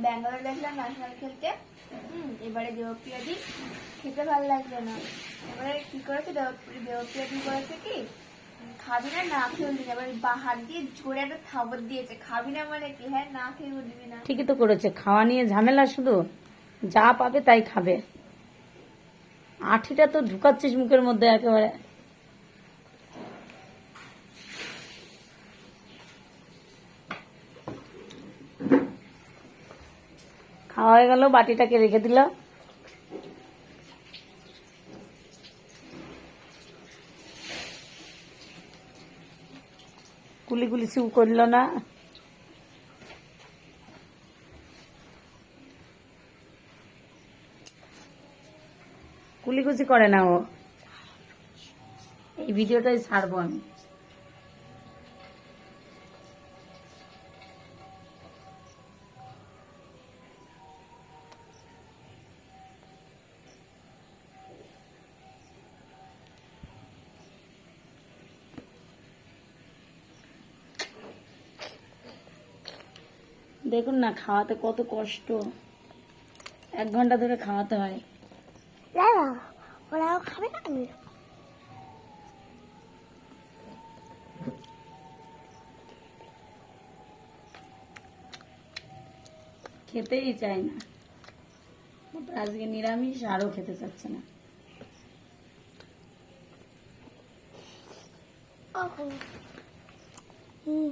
ব্যাঙ্গালোর দেখলাম ন্যাশনাল খেলতে। এবারে দেবপ্রিয়াদি খেতে ভালো লাগলো না। এবারে কি করেছে দেবপ্রিয়াদি করেছে কি, খাবি না না খেয়ে উঠবি না, এবার হাত দিয়ে জোরে একটা থাবর দিয়েছে, খাবি না মানে কি, হ্যাঁ না খেয়ে উঠবি না। ঠিকই তো করেছে, খাওয়া নিয়ে ঝামেলা, শুধু যা পাবে তাই খাবে। আঠিটা তো ঢুকাচ্ছিস মুখের মধ্যে একেবারে। খাওয়া হয়ে গেল, বাটিটাকে রেখে দিল। কুলি কুলি চু করল না। কুলিকুচি করে না ও। এই ভিডিওটাই ছাড়বো আমি। দেখুন না, খাওয়াতে কত কষ্ট, 1 ঘন্টা ধরে খাওয়াতে হয়। ওরাও খাবে না, আমি খেতেই চায় না, আজকে নিরামিষ, আরও খেতে চাচ্ছে না। হুম